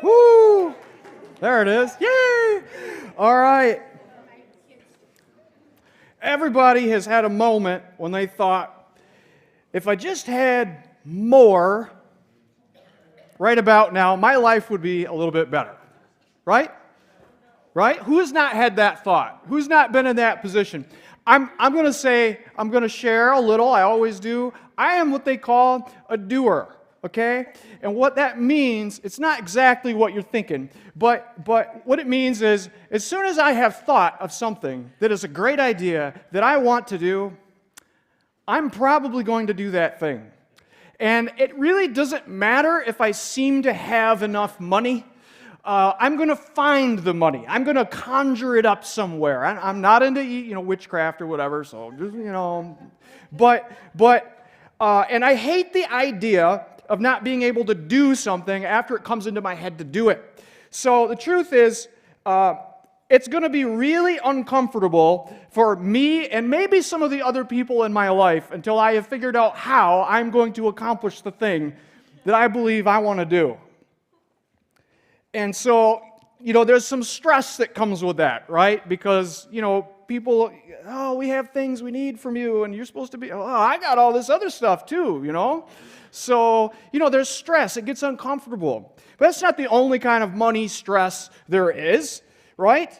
Woo! There it is. Yay! All right. Everybody has had a moment when they thought, if I just had more right about now, my life would be a little bit better. Right? Right? Who has not had that thought? Who's not been in that position? I'm going to share a little, I always do. I am what they call a doer, okay? And what that means, it's not exactly what you're thinking, but what it means is, as soon as I have thought of something that is a great idea that I want to do, I'm probably going to do that thing. And it really doesn't matter if I seem to have enough money. I'm going to find the money. I'm going to conjure it up somewhere. I'm not into witchcraft or whatever, so just and I hate the idea of not being able to do something after it comes into my head to do it. So the truth is, it's going to be really uncomfortable for me and maybe some of the other people in my life until I have figured out how I'm going to accomplish the thing that I believe I want to do. And so, there's some stress that comes with that, right? Because, people, we have things we need from you, and you're supposed to be, I got all this other stuff too, So, there's stress. It gets uncomfortable. But that's not the only kind of money stress there is, right?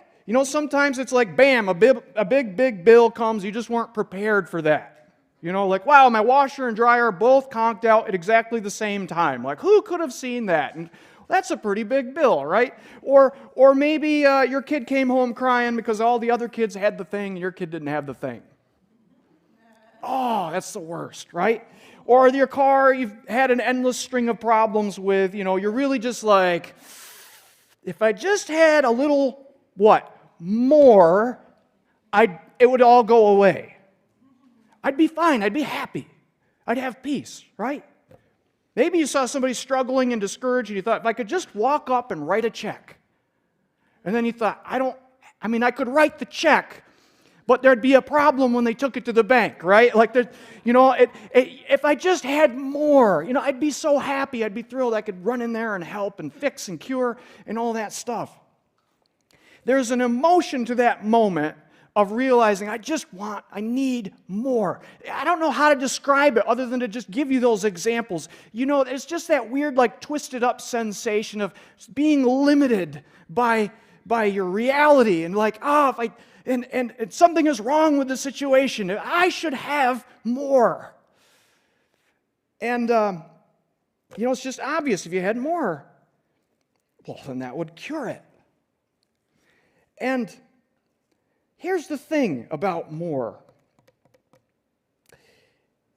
Sometimes it's like, bam, a big bill comes, you just weren't prepared for that. Like, wow, my washer and dryer both conked out at exactly the same time. Like, who could have seen that? And that's a pretty big bill, right? Or maybe your kid came home crying because all the other kids had the thing and your kid didn't have the thing. Oh, that's the worst, right? Or your car, you've had an endless string of problems with, you're really just like, if I just had a little, more, it would all go away. I'd be fine, I'd be happy. I'd have peace, right? Maybe you saw somebody struggling and discouraged, and you thought, if I could just walk up and write a check. And then you thought, I could write the check, but there'd be a problem when they took it to the bank, right? Like, if I just had more, I'd be so happy, I'd be thrilled, I could run in there and help and fix and cure and all that stuff. There's an emotion to that moment of realizing I need more. I don't know how to describe it other than to just give you those examples. It's just that weird, twisted up sensation of being limited by your reality and and something is wrong with the situation. I should have more. And, it's just obvious if you had more, well, then that would cure it. And here's the thing about more.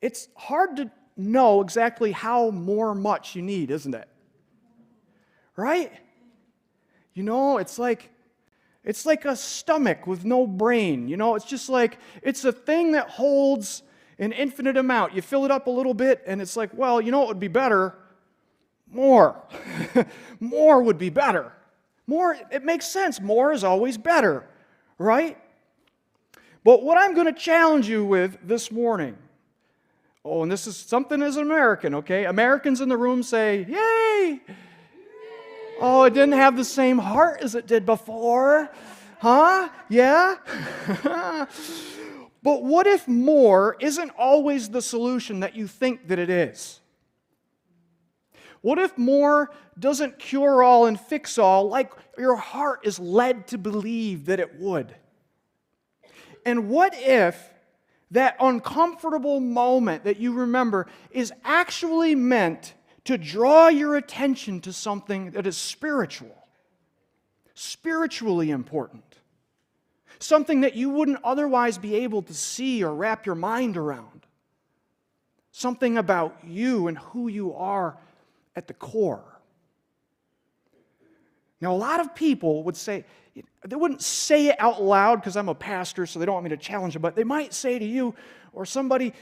It's hard to know exactly how much you need, isn't it? Right? It's like a stomach with no brain. It's just like, it's a thing that holds an infinite amount. You fill it up a little bit, and it's like, well, it would be better? More. More would be better. More, it makes sense. More is always better, right? But what I'm going to challenge you with this morning, and this is something as an American, okay? Americans in the room say, yay! Oh, it didn't have the same heart as it did before. Huh? Yeah? But what if more isn't always the solution that you think that it is? What if more doesn't cure all and fix all like your heart is led to believe that it would? And what if that uncomfortable moment that you remember is actually meant to draw your attention to something that is spiritual, spiritually important, something that you wouldn't otherwise be able to see or wrap your mind around, something about you and who you are at the core? Now, a lot of people would say, they wouldn't say it out loud because I'm a pastor, so they don't want me to challenge them, but they might say to you or somebody,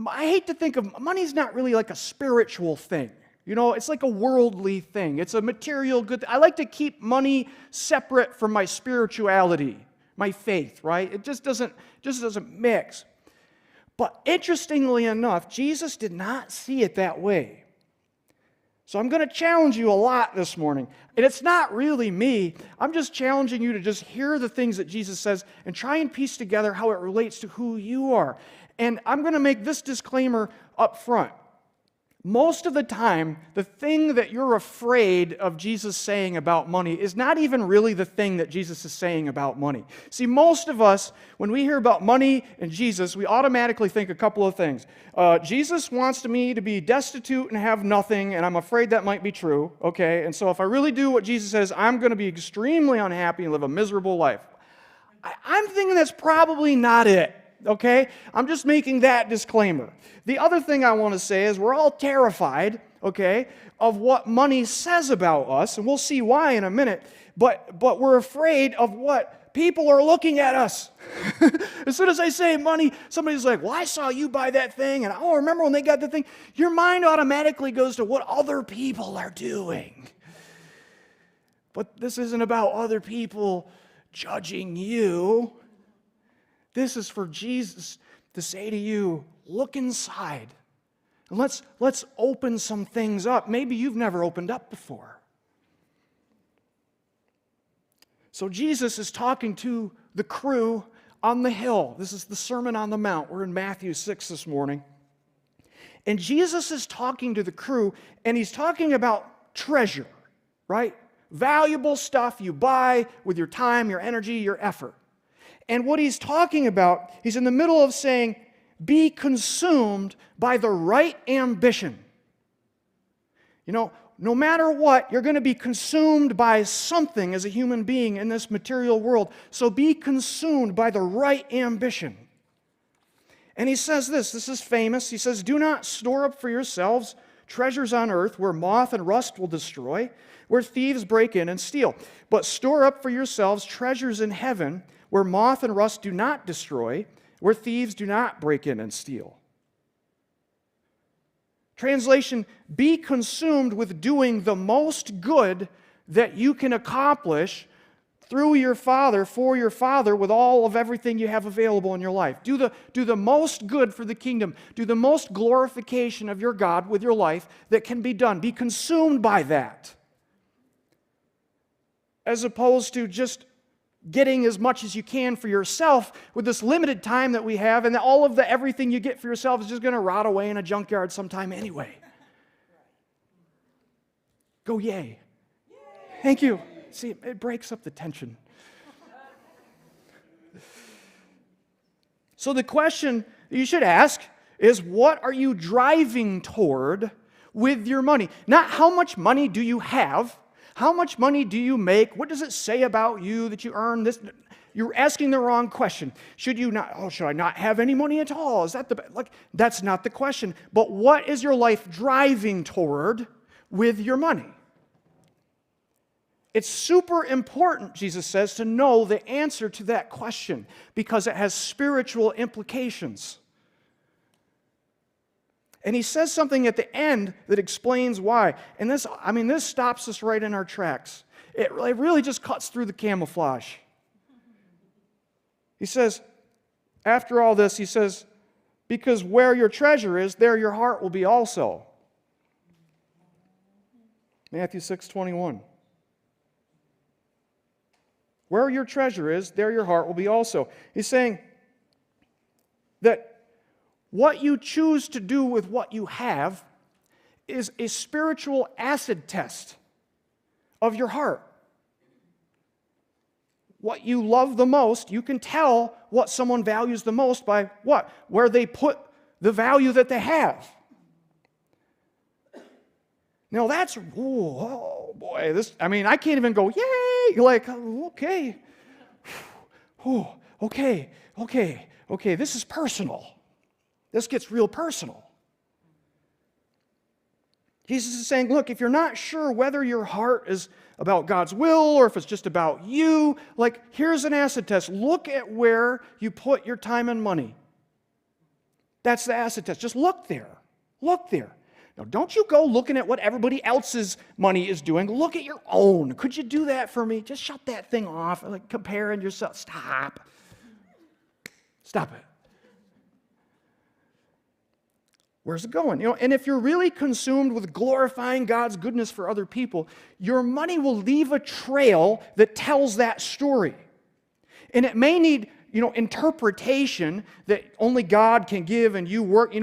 I hate to think of money's not really like a spiritual thing. It's like a worldly thing. It's a material good. I like to keep money separate from my spirituality, my faith, right? It just doesn't mix. But interestingly enough, Jesus did not see it that way. So I'm going to challenge you a lot this morning. And it's not really me. I'm just challenging you to just hear the things that Jesus says and try and piece together how it relates to who you are. And I'm going to make this disclaimer up front. Most of the time, the thing that you're afraid of Jesus saying about money is not even really the thing that Jesus is saying about money. See, most of us, when we hear about money and Jesus, we automatically think a couple of things. Jesus wants me to be destitute and have nothing, and I'm afraid that might be true, okay? And so if I really do what Jesus says, I'm going to be extremely unhappy and live a miserable life. I'm thinking that's probably not it. Okay? I'm just making that disclaimer. The other thing I want to say is we're all terrified, okay, of what money says about us, and we'll see why in a minute, but we're afraid of what people are looking at us. As soon as I say money, somebody's like, well, I saw you buy that thing, and oh, remember when they got the thing? Your mind automatically goes to what other people are doing. But this isn't about other people judging you. This is for Jesus to say to you, look inside. And let's open some things up. Maybe you've never opened up before. So Jesus is talking to the crew on the hill. This is the Sermon on the Mount. We're in Matthew 6 this morning. And Jesus is talking to the crew, and he's talking about treasure, right? Valuable stuff you buy with your time, your energy, your effort. And what he's talking about, he's in the middle of saying, be consumed by the right ambition. You know, no matter what, you're going to be consumed by something as a human being in this material world. So be consumed by the right ambition. And he says this is famous. He says, do not store up for yourselves treasures on earth where moth and rust will destroy, where thieves break in and steal. But store up for yourselves treasures in heaven where moth and rust do not destroy, where thieves do not break in and steal. Translation, be consumed with doing the most good that you can accomplish through your Father, for your Father, with all of everything you have available in your life. Do the most good for the kingdom. Do the most glorification of your God with your life that can be done. Be consumed by that. As opposed to just getting as much as you can for yourself with this limited time that we have, and all of everything you get for yourself is just going to rot away in a junkyard sometime anyway. Go yay. Thank you. See, it breaks up the tension. So the question you should ask is, what are you driving toward with your money? Not how much money do you have, how much money do you make? What does it say about you that you earn this? You're asking the wrong question. Should I not have any money at all? Is that that's not the question. But what is your life driving toward with your money? It's super important, Jesus says, to know the answer to that question because it has spiritual implications. And he says something at the end that explains why. And this stops us right in our tracks. It really just cuts through the camouflage. He says, after all this, he says, because where your treasure is, there your heart will be also. Matthew 6:21. Where your treasure is, there your heart will be also. He's saying that what you choose to do with what you have is a spiritual acid test of your heart. What you love the most, you can tell what someone values the most by what? Where they put the value that they have. Now that's, oh boy, I can't even go, yay! Like, okay. Oh, okay, this is personal. This gets real personal. Jesus is saying, look, if you're not sure whether your heart is about God's will or if it's just about you, here's an acid test. Look at where you put your time and money. That's the acid test. Just look there. Look there. Now, don't you go looking at what everybody else's money is doing. Look at your own. Could you do that for me? Just shut that thing off. Comparing yourself. Stop. Stop it. Where's it going? And if you're really consumed with glorifying God's goodness for other people, your money will leave a trail that tells that story. And it may need, interpretation that only God can give and you work,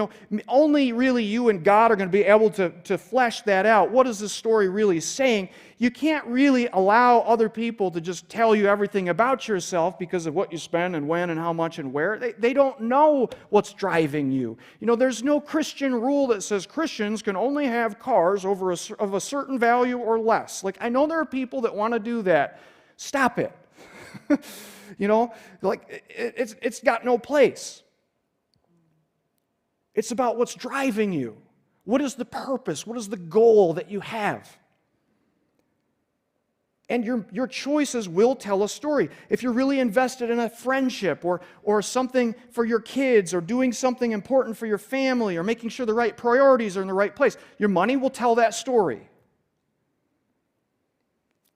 only really you and God are going to be able to flesh that out. What is this story really saying? You can't really allow other people to just tell you everything about yourself because of what you spend and when and how much and where. They don't know what's driving you. There's no Christian rule that says Christians can only have cars of a certain value or less. Like, I know there are people that want to do that. Stop it. It's got no place. It's about what's driving you. What is the purpose? What is the goal that you have? And your choices will tell a story. If you're really invested in a friendship or something for your kids or doing something important for your family or making sure the right priorities are in the right place, your money will tell that story.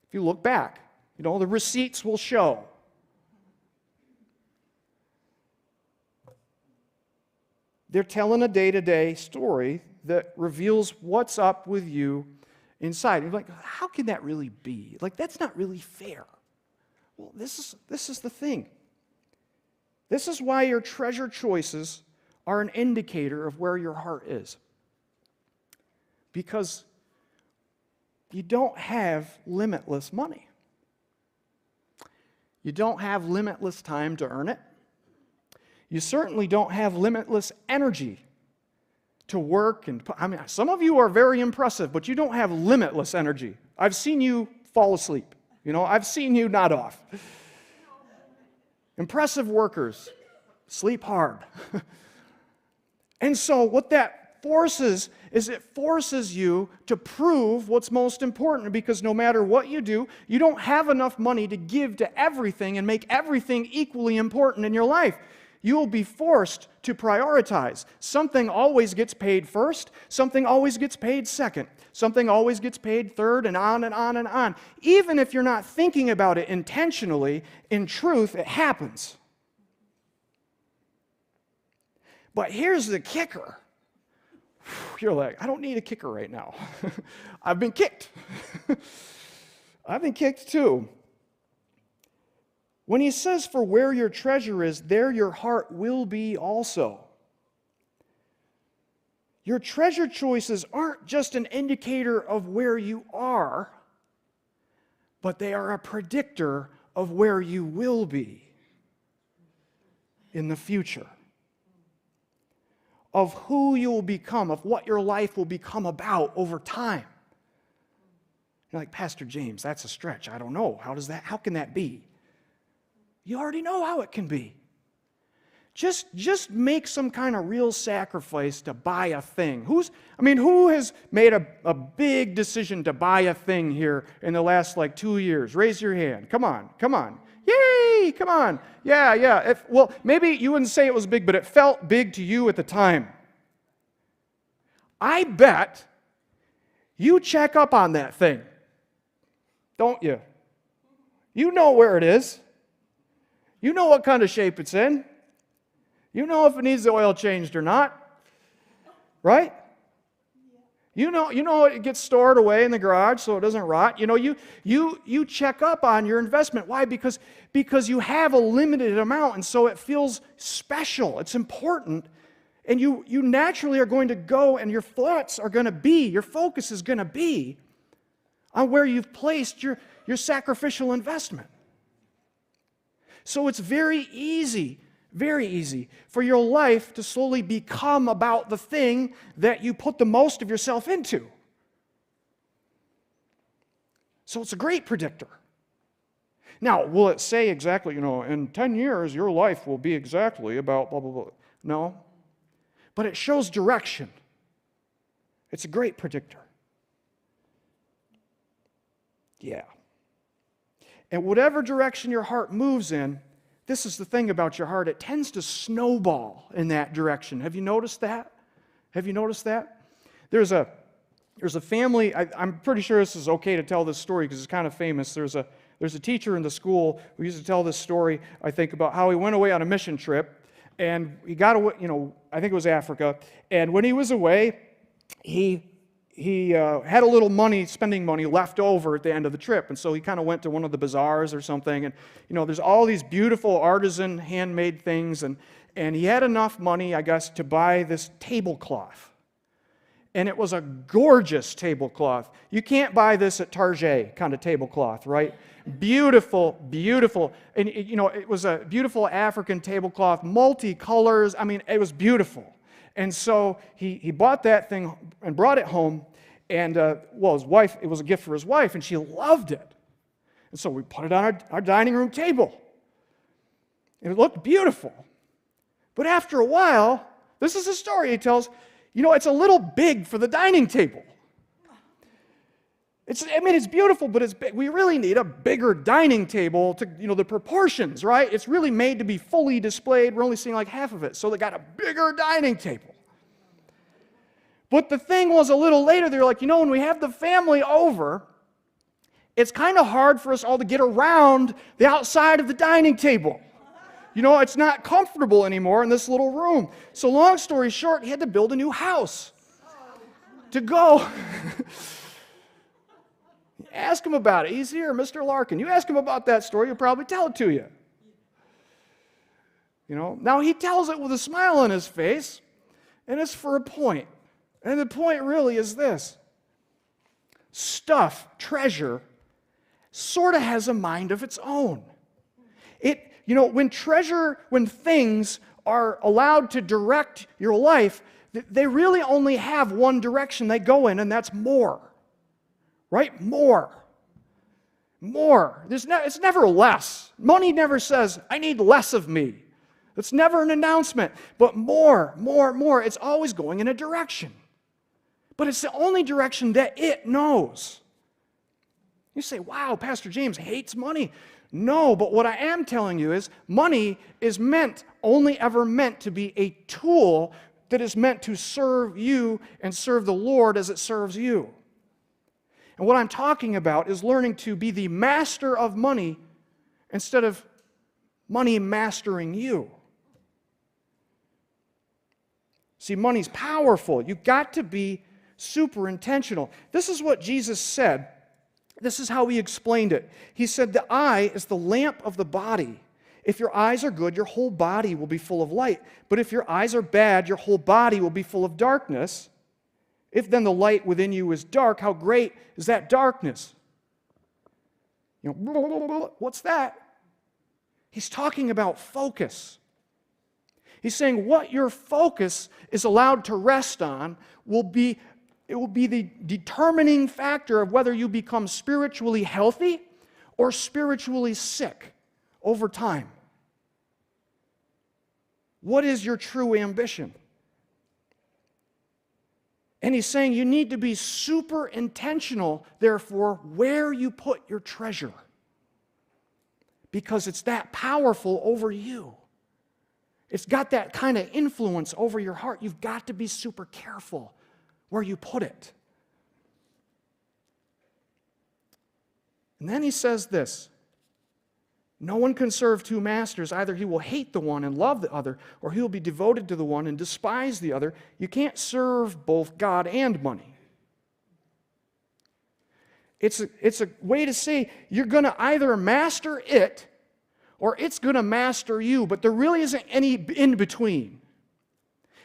If you look back, the receipts will show. They're telling a day-to-day story that reveals what's up with you inside. You're like, how can that really be? Like, that's not really fair. Well, this is the thing. This is why your treasure choices are an indicator of where your heart is. Because you don't have limitless money. You don't have limitless time to earn it. You certainly don't have limitless energy to work. Some of you are very impressive, but you don't have limitless energy. I've seen you fall asleep. I've seen you nod off. Impressive workers sleep hard. And so what that forces is it forces you to prove what's most important, because no matter what you do, you don't have enough money to give to everything and make everything equally important in your life. You will be forced to prioritize. Something always gets paid first. Something always gets paid second. Something always gets paid third, and on and on and on. Even if you're not thinking about it intentionally, in truth, it happens. But here's the kicker. You're like, I don't need a kicker right now. I've been kicked. I've been kicked too. When he says, for where your treasure is, there your heart will be also. Your treasure choices aren't just an indicator of where you are, but they are a predictor of where you will be in the future, of who you will become, of what your life will become about over time. You're like, Pastor James, that's a stretch. I don't know. How can that be? You already know how it can be. Just make some kind of real sacrifice to buy a thing. Who has made a big decision to buy a thing here in the last 2 years? Raise your hand. Come on. Yay, come on. Yeah. Maybe you wouldn't say it was big, but it felt big to you at the time. I bet you check up on that thing, don't you? You know where it is. You know what kind of shape it's in. You know if it needs the oil changed or not. Right? You know it gets stored away in the garage so it doesn't rot. You check up on your investment. Why? Because you have a limited amount, and so it feels special. It's important. And you naturally are going to go, and your focus is going to be on where you've placed your sacrificial investment. So it's very easy for your life to slowly become about the thing that you put the most of yourself into. So it's a great predictor. Now, will it say exactly, in 10 years your life will be exactly about blah, blah, blah? No. But it shows direction. It's a great predictor. Yeah. And whatever direction your heart moves in, this is the thing about your heart, it tends to snowball in that direction. Have you noticed that? There's a family, I'm pretty sure this is okay to tell this story because it's kind of famous. There's a teacher in the school who used to tell this story, I think, about how he went away on a mission trip, and he got away, I think it was Africa. And when he was away, he had a little spending money left over at the end of the trip. And so he kind of went to one of the bazaars or something. And, there's all these beautiful artisan handmade things. And he had enough money, I guess, to buy this tablecloth. And it was a gorgeous tablecloth. You can't buy this at Target kind of tablecloth, right? Beautiful, beautiful. And, it was a beautiful African tablecloth, multi-colors. I mean, it was beautiful. And so he bought that thing and brought it home. And, his wife, it was a gift for his wife, and she loved it. And so we put it on our dining room table. And it looked beautiful. But after a while, this is a story he tells, it's a little big for the dining table. It's beautiful, but it's big. We really need a bigger dining table to, the proportions, right? It's really made to be fully displayed. We're only seeing like half of it. So they got a bigger dining table. But the thing was, a little later, they're like, when we have the family over, it's kind of hard for us all to get around the outside of the dining table. It's not comfortable anymore in this little room. So long story short, he had to build a new house to go. Ask him about it. He's here, Mr. Larkin. You ask him about that story, he'll probably tell it to you. Now he tells it with a smile on his face, and it's for a point. And the point really is this. Stuff, treasure, sort of has a mind of its own. When things are allowed to direct your life, they really only have one direction they go in, and that's more. Right? More. It's never less. Money never says, I need less of me. It's never an announcement. But more. It's always going in a direction. But it's the only direction that it knows. You say, wow, Pastor James hates money. No, but what I am telling you is money is only ever meant to be a tool that is meant to serve you and serve the Lord as it serves you. And what I'm talking about is learning to be the master of money instead of money mastering you. See, money's powerful. You've got to be super intentional. This is what Jesus said. This is how he explained it. He said, the eye is the lamp of the body. If your eyes are good, your whole body will be full of light. But if your eyes are bad, your whole body will be full of darkness. If then the light within you is dark, how great is that darkness? What's that? He's talking about focus. He's saying what your focus is allowed to rest on will be the determining factor of whether you become spiritually healthy or spiritually sick over time. What is your true ambition? And he's saying you need to be super intentional, therefore, where you put your treasure. Because it's that powerful over you. It's got that kind of influence over your heart. You've got to be super careful where you put it. And then he says this, no one can serve two masters. Either he will hate the one and love the other, or he will be devoted to the one and despise the other. You can't serve both God and money. It's a way to say you're going to either master it or it's going to master you, but there really isn't any in between.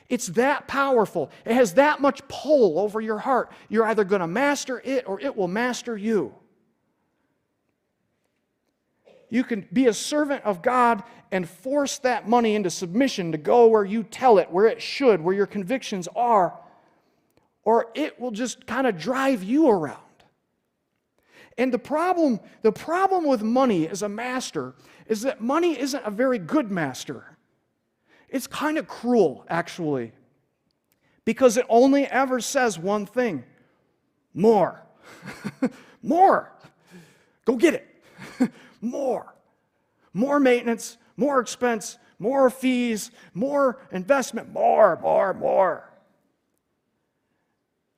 It's that powerful. It has that much pull over your heart. You're either going to master it or it will master you. You can be a servant of God and force that money into submission to go where you tell it, where it should, where your convictions are, or it will just kind of drive you around. And the problem with money as a master is that money isn't a very good master. It's kind of cruel, actually, because it only ever says one thing: more. More. Go get it. More. More maintenance, more expense, more fees, more investment, more.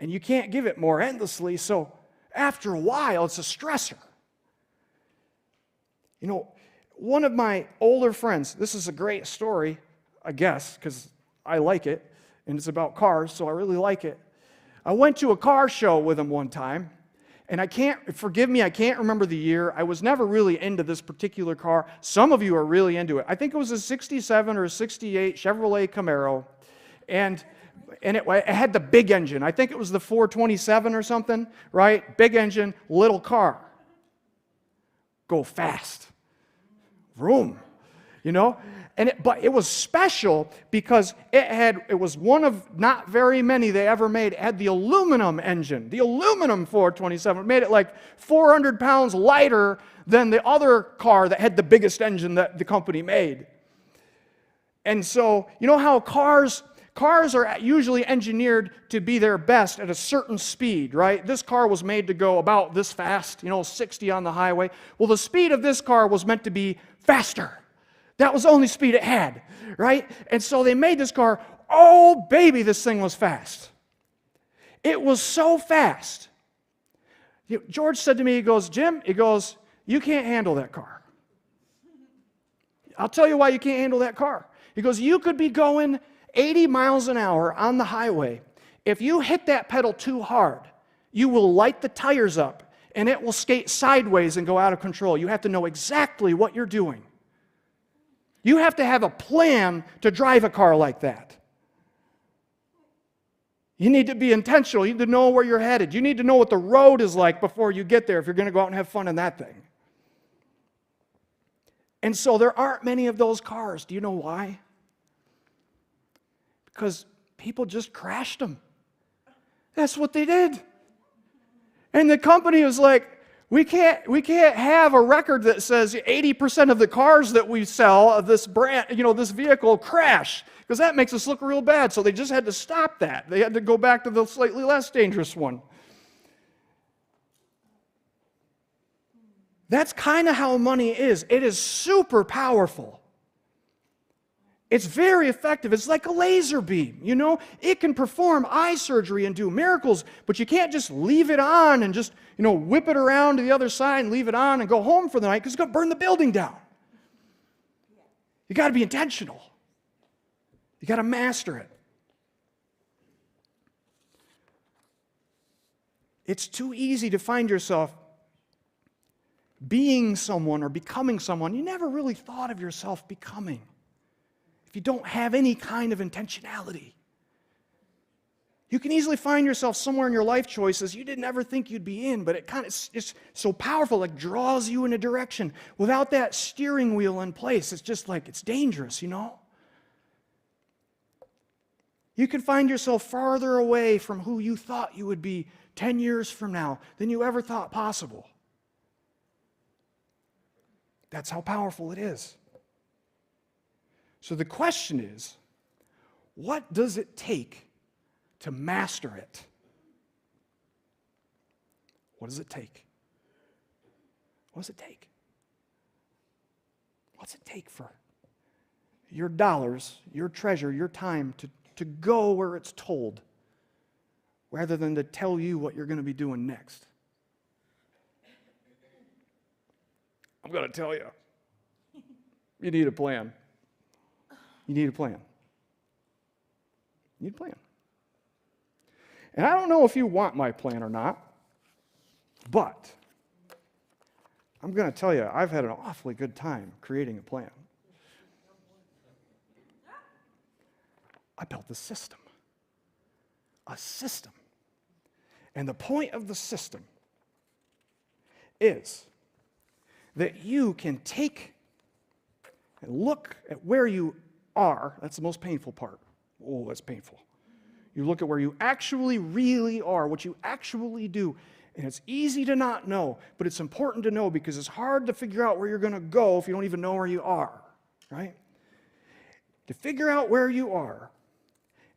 And you can't give it more endlessly, so after a while, it's a stressor. One of my older friends, this is a great story, I guess, because I like it, and it's about cars, so I really like it. I went to a car show with him one time, and forgive me, I can't remember the year. I was never really into this particular car. Some of you are really into it. I think it was a 67 or a 68 Chevrolet Camaro, and it had the big engine. I think it was the 427 or something, right? Big engine, little car. Go fast. Vroom. But it was special because it was one of not very many they ever made. It had the aluminum engine, the aluminum 427. It made it like 400 pounds lighter than the other car that had the biggest engine that the company made. And so, you know how cars are usually engineered to be their best at a certain speed, right? This car was made to go about this fast, 60 on the highway. Well, the speed of this car was meant to be faster. That was the only speed it had, right? And so they made this car. Oh, baby, this thing was fast. It was so fast. George said to me, he goes, Jim, you can't handle that car. I'll tell you why you can't handle that car. He goes, you could be going 80 miles an hour on the highway. If you hit that pedal too hard, you will light the tires up, and it will skate sideways and go out of control. You have to know exactly what you're doing. You have to have a plan to drive a car like that. You need to be intentional. You need to know where you're headed. You need to know what the road is like before you get there if you're going to go out and have fun in that thing. And so there aren't many of those cars. Do you know why? Because people just crashed them. That's what they did. And the company was like, we can't have a record that says 80% of the cars that we sell of this brand, this vehicle crash, because that makes us look real bad. So they just had to stop that. They had to go back to the slightly less dangerous one. That's kind of how money is. It is super powerful. It's very effective. It's like a laser beam, It can perform eye surgery and do miracles, but you can't just leave it on and just, whip it around to the other side and leave it on and go home for the night because it's going to burn the building down. You got to be intentional. You got to master it. It's too easy to find yourself being someone or becoming someone you never really thought of yourself becoming. If you don't have any kind of intentionality. You can easily find yourself somewhere in your life choices you didn't ever think you'd be in, but it's so powerful, like draws you in a direction. Without that steering wheel in place, it's just like, it's dangerous, You can find yourself farther away from who you thought you would be 10 years from now than you ever thought possible. That's how powerful it is. So the question is, what does it take to master it? What does it take? What does it take? What's it take for your dollars, your treasure, your time to go where it's told, rather than to tell you what you're going to be doing next? I'm going to tell you. You need a plan. You need a plan. You need a plan. And I don't know if you want my plan or not, but I'm going to tell you, I've had an awfully good time creating a plan. I built a system. A system. And the point of the system is that you can take and look at where you are. That's the most painful part. Oh, that's painful. You look at where you actually really are, what you actually do. And it's easy to not know, but it's important to know because it's hard to figure out where you're going to go if you don't even know where you are, right? To figure out where you are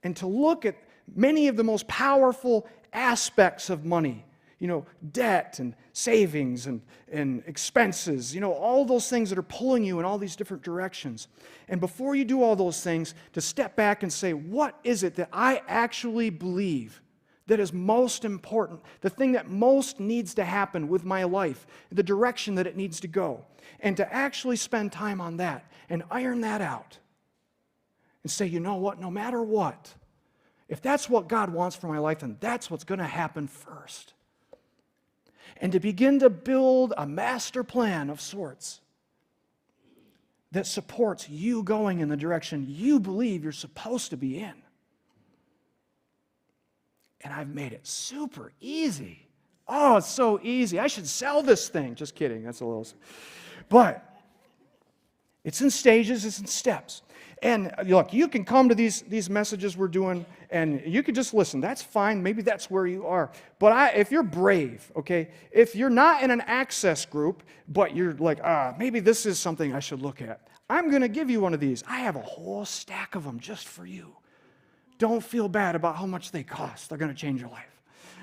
and to look at many of the most powerful aspects of money, debt and savings and expenses, all those things that are pulling you in all these different directions. And before you do all those things, to step back and say, what is it that I actually believe that is most important, the thing that most needs to happen with my life, the direction that it needs to go, and to actually spend time on that and iron that out and say, you know what, no matter what, if that's what God wants for my life, then that's what's going to happen first. And to begin to build a master plan of sorts that supports you going in the direction you believe you're supposed to be in. And I've made it super easy. Oh, it's so easy. I should sell this thing. Just kidding. That's a little... But it's in stages, it's in steps. And look, you can come to these messages we're doing, and you can just listen. That's fine. Maybe that's where you are. But if you're brave, okay, if you're not in an access group, but you're like, maybe this is something I should look at, I'm going to give you one of these. I have a whole stack of them just for you. Don't feel bad about how much they cost. They're going to change your life.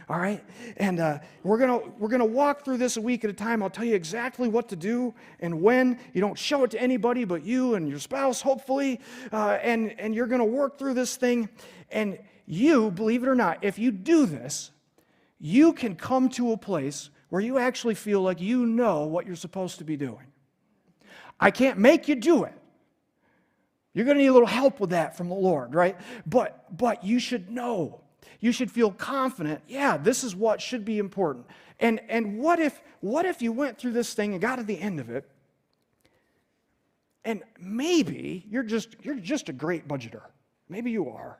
All right? And we're gonna walk through this a week at a time. I'll tell you exactly what to do and when. You don't show it to anybody but you and your spouse, hopefully. And you're going to work through this thing. And you, believe it or not, if you do this, you can come to a place where you actually feel like you know what you're supposed to be doing. I can't make you do it. You're going to need a little help with that from the Lord, right? But you should know. You should feel confident, yeah, this is what should be important. And what if you went through this thing and got to the end of it, and maybe you're just a great budgeter. Maybe you are.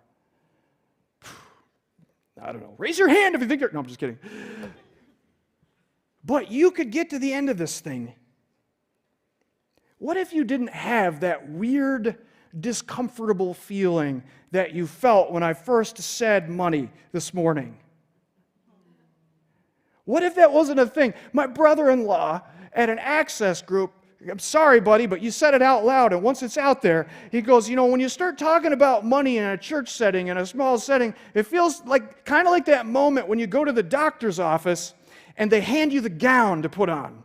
I don't know. Raise your hand if you think you're... No, I'm just kidding. But you could get to the end of this thing. What if you didn't have that weird, discomfortable feeling that you felt when I first said money this morning? What if that wasn't a thing? My brother-in-law at an access group, I'm sorry, buddy, but you said it out loud, and once it's out there, he goes, when you start talking about money in a church setting, in a small setting, it feels like kind of like that moment when you go to the doctor's office and they hand you the gown to put on.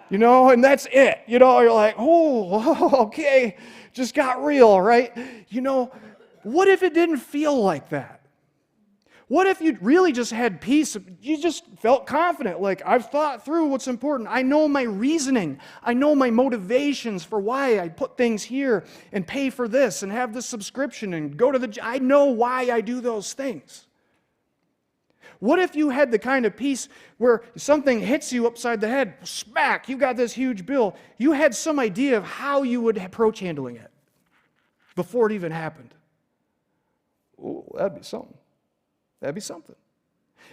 And that's it. You're like, oh, okay, just got real, right? What if it didn't feel like that? What if you really just had peace? You just felt confident, like, I've thought through what's important. I know my reasoning. I know my motivations for why I put things here and pay for this and have this subscription and go to the... I know why I do those things. What if you had the kind of peace where something hits you upside the head, smack, you got this huge bill. You had some idea of how you would approach handling it before it even happened. Oh, that'd be something. That'd be something.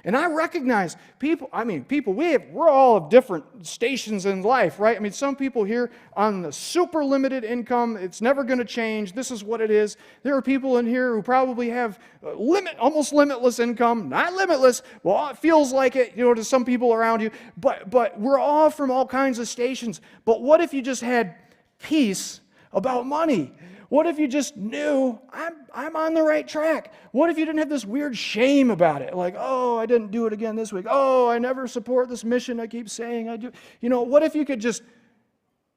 And I recognize people, we're all of different stations in life, right? Some people here on the super limited income, it's never going to change, this is what it is. There are people in here who probably have almost limitless income, not limitless, well, it feels like it, to some people around you, but we're all from all kinds of stations. But what if you just had peace about money? What if you just knew, I'm on the right track? What if you didn't have this weird shame about it? Like, oh, I didn't do it again this week. Oh, I never support this mission I keep saying I do. What if you could just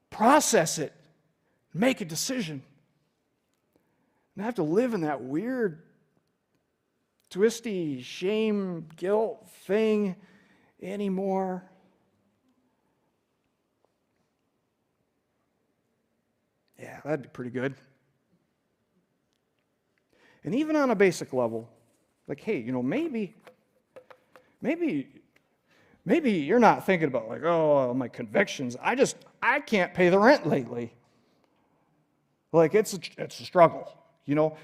process it, make a decision, not have to live in that weird, twisty shame, guilt thing anymore? Yeah, that'd be pretty good. And even on a basic level, like, hey, maybe you're not thinking about like, oh, my convictions. I can't pay the rent lately. Like, it's a struggle.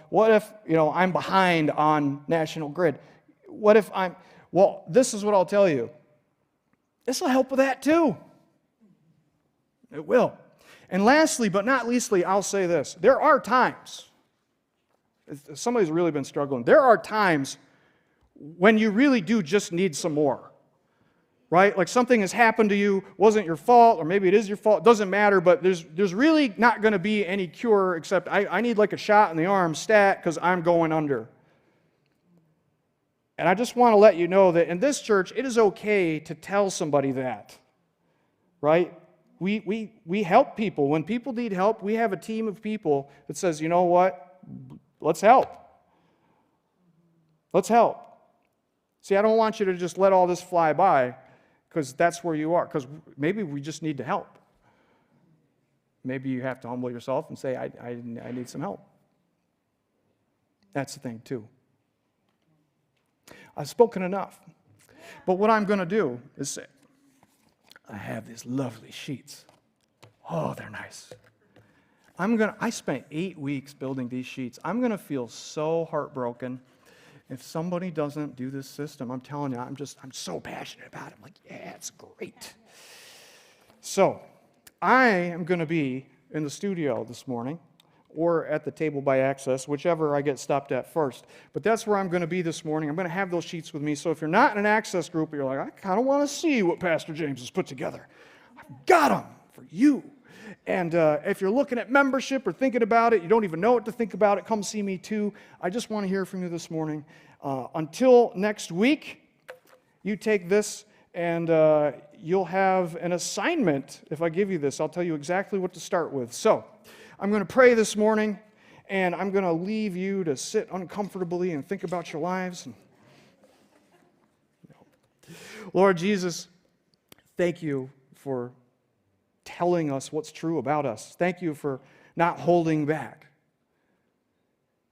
What if, I'm behind on National Grid? What if this is what I'll tell you. This will help with that too. It will. And lastly, but not leastly, I'll say this. There are times, if somebody's really been struggling, there are times when you really do just need some more, right? Like something has happened to you, wasn't your fault, or maybe it is your fault, doesn't matter, but there's really not going to be any cure except I need like a shot in the arm stat because I'm going under. And I just want to let you know that in this church, it is okay to tell somebody that, right? We help people. When people need help, we have a team of people that says, you know what? Let's help. Let's help. See, I don't want you to just let all this fly by because that's where you are. Because maybe we just need to help. Maybe you have to humble yourself and say, I need some help. That's the thing, too. I've spoken enough. But what I'm going to do is say, I have these lovely sheets. Oh, they're nice. I spent 8 weeks building these sheets. I'm going to feel so heartbroken if somebody doesn't do this system. I'm telling you, I'm so passionate about it. I'm like, yeah, it's great. So, I am going to be in the studio this morning or at the table by access, whichever I get stopped at first. But that's where I'm going to be this morning. I'm going to have those sheets with me. So if you're not in an access group, you're like, I kind of want to see what Pastor James has put together. I've got them for you. And if you're looking at membership or thinking about it, you don't even know what to think about it, come see me too. I just want to hear from you this morning. Until next week, you take this and you'll have an assignment. If I give you this, I'll tell you exactly what to start with. So I'm going to pray this morning, and I'm going to leave you to sit uncomfortably and think about your lives. Lord Jesus, thank you for telling us what's true about us. Thank you for not holding back.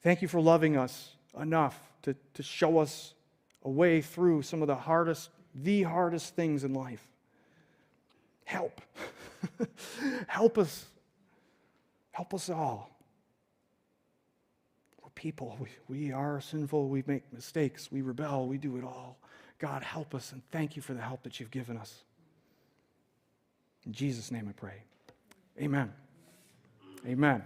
Thank you for loving us enough to show us a way through some of the hardest things in life. Help. Help us. Help us all. We're people. We are sinful. We make mistakes. We rebel. We do it all. God, help us, and thank you for the help that you've given us. In Jesus' name I pray. Amen. Amen.